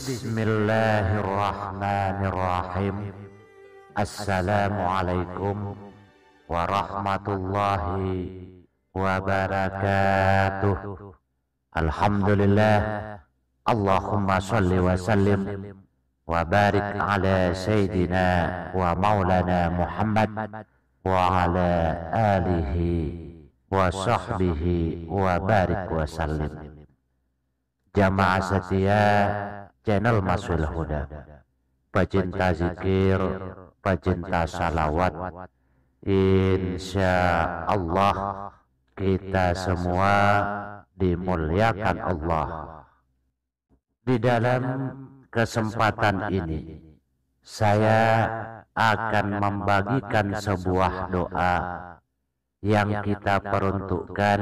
Bismillahirrahmanirrahim. Assalamualaikum warahmatullahi wabarakatuh. Alhamdulillah. Allahumma salli wa sallim wa barik ala sayyidina wa maulana Muhammad wa ala alihi wa sahbihi wa barik wa sallim. Jamaah setia channel Maswil Huda, pecinta zikir, pecinta salawat, insya Allah kita semua dimuliakan Allah. Di dalam kesempatan ini saya akan membagikan sebuah doa yang kita peruntukkan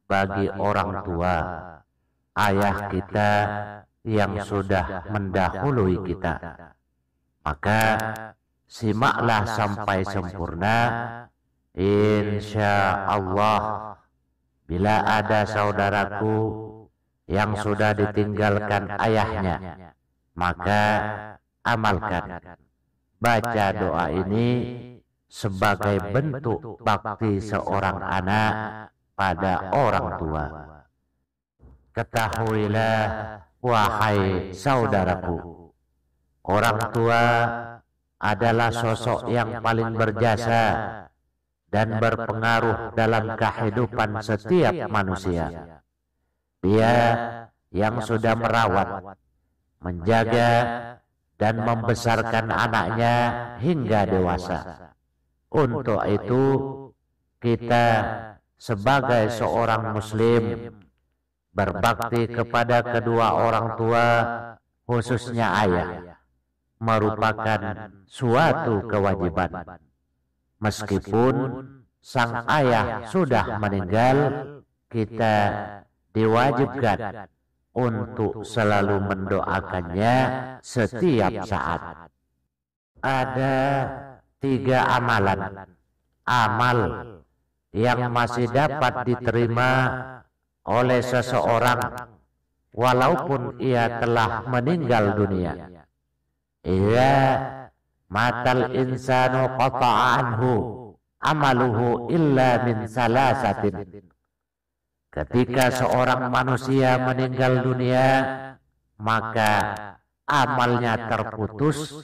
bagi orang tua, ayah kita yang sudah mendahului kita. Maka simaklah sampai sempurna, insya Allah. Bila ada saudaraku yang sudah ditinggalkan ayahnya, maka amalkan. Baca doa ini sebagai bentuk bakti seorang anak pada orang tua. Ketahuilah wahai saudaraku, orang tua adalah sosok yang paling berjasa dan berpengaruh dalam kehidupan setiap manusia. Dia yang sudah merawat, menjaga, dan membesarkan anaknya hingga dewasa. Untuk itu, kita sebagai seorang muslim berbakti kepada kedua orang tua, khususnya ayah, merupakan suatu kewajiban. Meskipun sang ayah sudah meninggal, kita diwajibkan untuk selalu mendoakannya setiap saat. Ada 3 amalan. Amal yang masih dapat diterima oleh seseorang walaupun ia telah meninggal dunia. Iya matal insanu qata'a anhu amaluhu illa min salasatin. Ketika seorang manusia meninggal dunia, maka amalnya terputus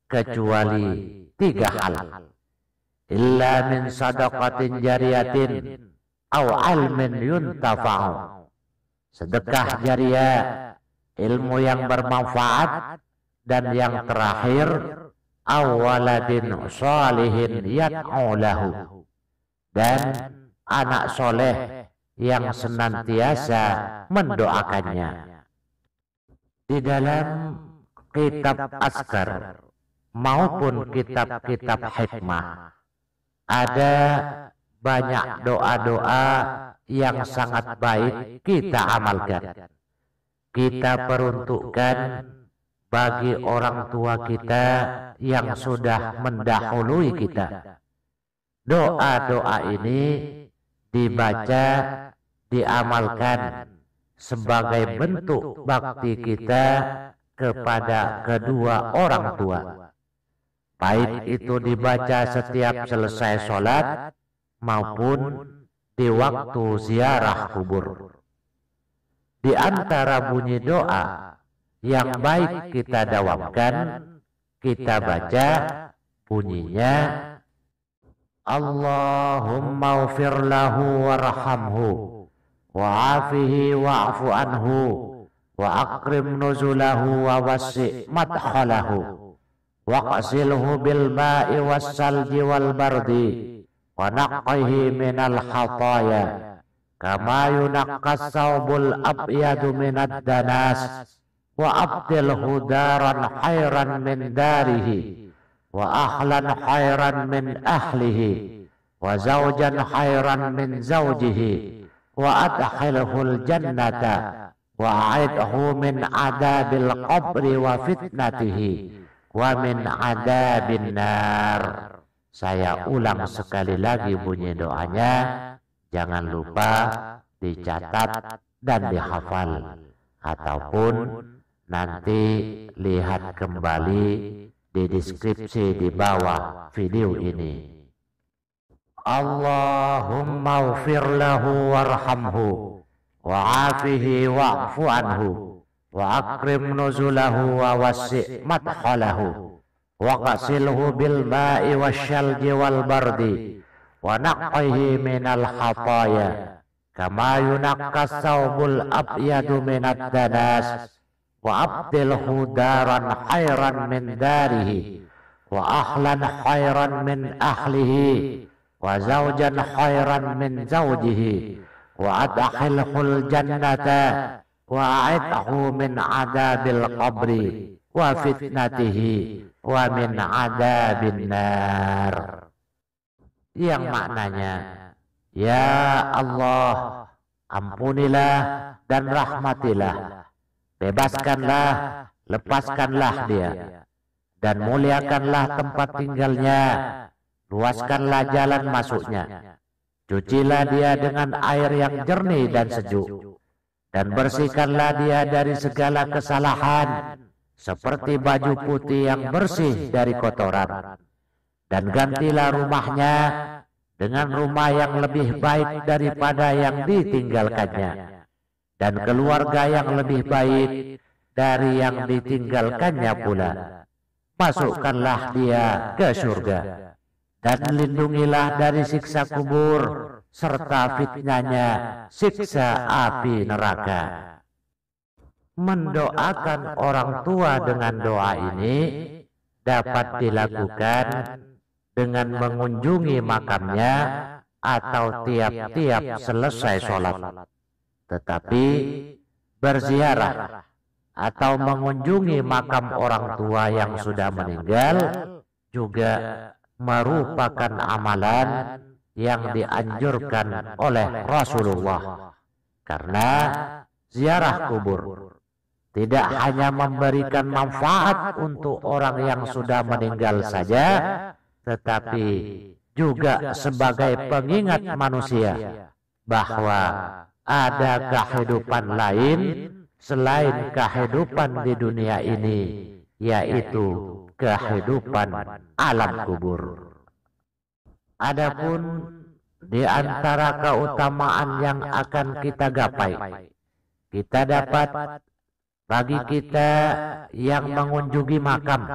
kecuali 3 hal. Illa min sadaqatin jariyatin aw ilmin yuntafa'u. Sedekah jariah, ilmu yang bermanfaat, dan yang terakhir awaladin sholihin yad'u lahu, dan anak soleh yang senantiasa mendoakannya. Di dalam kitab Azkar maupun kitab-kitab hikmah ada banyak doa-doa yang sangat baik kita amalkan. Kita peruntukkan bagi orang tua kita yang sudah mendahului kita. Doa-doa ini dibaca, diamalkan sebagai bentuk bakti kita kepada kedua orang tua. Baik itu dibaca setiap selesai sholat maupun di waktu ziarah kubur. Di antara bunyi doa yang baik kita dawamkan, kita baca bunyinya, Allahumma ufir lahu warhamhu wa'afihi wa'afu anhu wa akrim nuzulahu wa wasi' madkhalahu waqsilhu bil ma'i was salji wal bardi wa naqqihi minal khataya kama yunaqqas thawbul abyadu minad danas wa abdilhu daran khairan min darihi wa ahlan khairan min ahlihi wa zawjan khairan min zawjihi wa adkhilhul jannata wa a'idhu min adabil qabri wa fitnatihi wa min adabin nar. Saya ulang sekali lagi bunyi doanya, jangan lupa dicatat dan dihafal, ataupun Nanti lihat kembali di deskripsi di bawah video ini. Allahumma ighfir lahu warhamhu wa'afihi wa'fu anhu wa akrim nuzulahu wa wasi' madkhalahu wa qasilhu bil ma'i wasyalji wal bardi wa naqqihi minal khataya kama yunaqqa thawbul abyadu minad danas wa abdilhu daran khairan min darihi wa ahlan khairan min ahlihi wa zawjan khairan min zawjihi wa adkhilhul jannata wa a'idhu min adabil qabri wa fitnatihi wa min adabin nar. Yang maknanya, ya Allah, ampunilah dan rahmatilah, bebaskanlah, lepaskanlah dia, dan muliakanlah tempat tinggalnya, luaskanlah jalan masuknya, cucilah dia dengan air yang jernih dan sejuk, dan bersihkanlah dia dari segala kesalahan, seperti baju putih yang bersih dari kotoran, dan gantilah rumahnya dengan rumah yang lebih baik daripada yang ditinggalkannya, dan keluarga yang lebih baik dari yang ditinggalkannya pula. Masukkanlah dia ke surga, dan lindungilah dari siksa kubur serta fitnahnya siksa api neraka. Mendoakan orang tua dengan doa ini dapat dilakukan dengan mengunjungi makamnya atau tiap-tiap selesai sholat. Tetapi berziarah atau mengunjungi makam orang tua yang sudah meninggal juga merupakan amalan yang dianjurkan oleh Rasulullah, karena ziarah kubur tidak hanya memberikan manfaat untuk orang yang sudah meninggal saja, tetapi juga sebagai pengingat manusia bahwa ada kehidupan lain selain kehidupan di dunia ini, yaitu kehidupan alam kubur. Adapun di antara keutamaan yang akan kita gapai, kita dapat bagi kita yang mengunjungi makam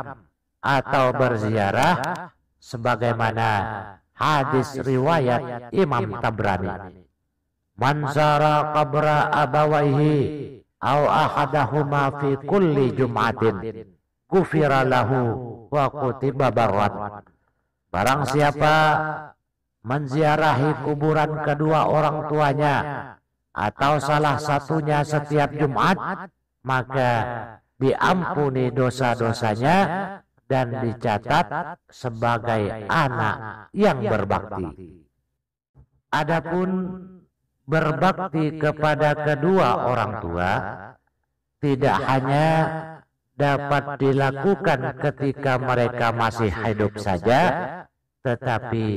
atau berziarah, sebagaimana hadis riwayat Imam Tabrani, man zara qabra abawaihi aw ahadahuma fi kulli jum'atin ghufira lahu wa kutiba barran. Barang siapa menziarahi kuburan kedua orang tuanya atau salah satunya setiap Jumat, maka diampuni dosa-dosanya dan dicatat sebagai anak yang berbakti. Adapun berbakti kepada kedua orang tua tidak hanya dapat dilakukan ketika mereka masih hidup saja, tetapi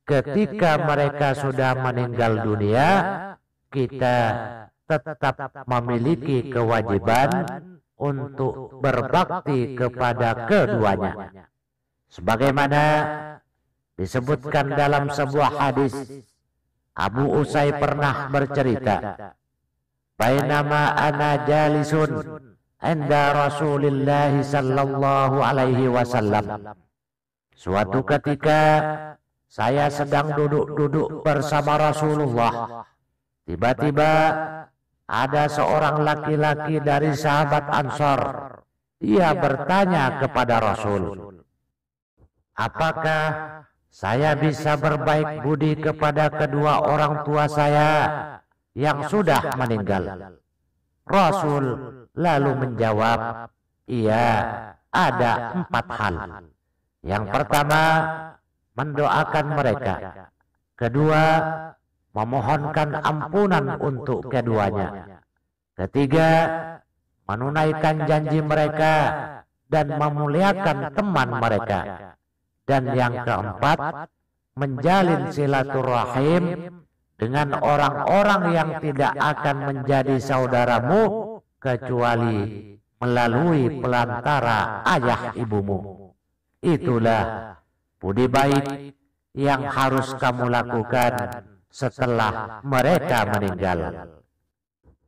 ketika mereka sudah meninggal dunia, kita tetap memiliki kewajiban untuk berbakti kepada keduanya. Sebagaimana disebutkan dalam sebuah hadis, Abu Usai pernah bercerita, bainama ana jalisun inda Rasulillah sallallahu alaihi wasallam. Suatu ketika saya sedang duduk-duduk bersama Rasulullah. Tiba-tiba ada seorang laki-laki dari sahabat Ansor. Ia bertanya kepada Rasul, apakah saya bisa berbaik budi kepada kedua orang tua saya yang sudah meninggal? Rasul lalu menjawab, iya, ada 4 hal. Yang pertama, mendoakan mereka. Kedua, memohonkan ampunan untuk keduanya. Ketiga, menunaikan janji mereka dan memuliakan teman mereka. Dan yang keempat, menjalin silaturahim dengan orang-orang yang tidak akan menjadi saudaramu kecuali melalui pelantara ayah ibumu. Itulah budi baik yang harus kamu lakukan setelah mereka meninggal.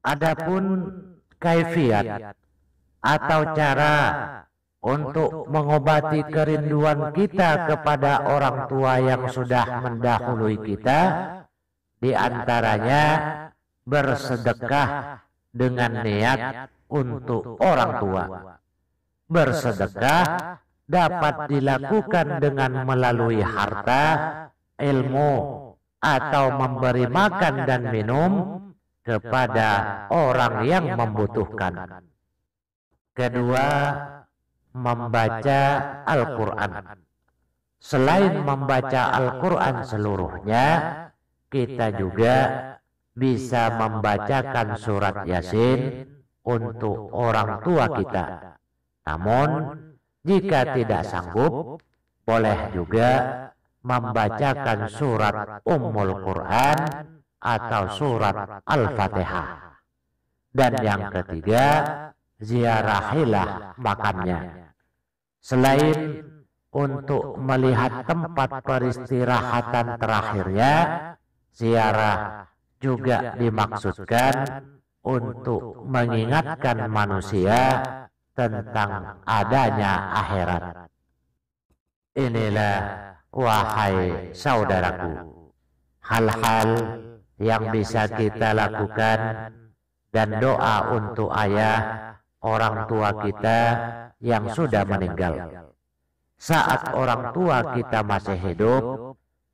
Adapun kaifiat atau cara untuk mengobati kerinduan kita kepada orang tua yang sudah mendahului kita, di antaranya bersedekah dengan niat untuk orang tua. Bersedekah dapat dilakukan dengan melalui harta, ilmu, atau memberi makan dan minum kepada orang yang membutuhkan. Kedua, membaca Al-Quran. Selain membaca Al-Quran seluruhnya, kita juga bisa membacakan surat Yasin untuk orang tua kita. Namun, jika tidak sanggup, boleh juga membacakan surat Ummul Quran atau surat Al-Fatihah. Dan yang ketiga, ziarahilah makamnya. Selain untuk melihat tempat peristirahatan terakhirnya, ziarah juga dimaksudkan untuk mengingatkan manusia tentang adanya akhirat. Inilah, wahai saudaraku, hal-hal yang bisa kita lakukan dan doa untuk ayah, orang tua kita yang sudah meninggal. Saat orang tua kita masih hidup,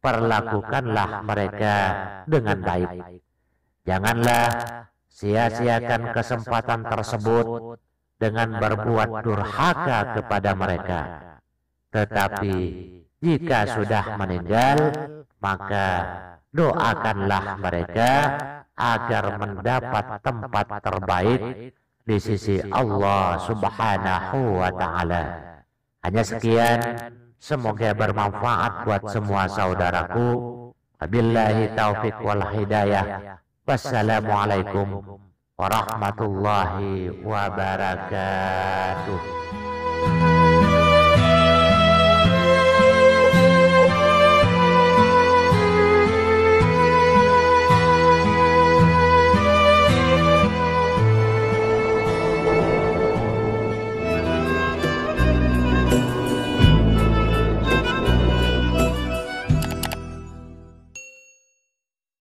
perlakukanlah mereka dengan baik. Janganlah sia-siakan kesempatan tersebut dengan berbuat durhaka kepada mereka. Tetapi jika sudah meninggal, maka doakanlah mereka agar mendapat tempat terbaik di sisi Allah Subhanahu wa Ta'ala. Hanya sekian, semoga bermanfaat buat semua saudaraku. Wabillahi taufiq wal hidayah. Wassalamualaikum warahmatullahi wabarakatuh.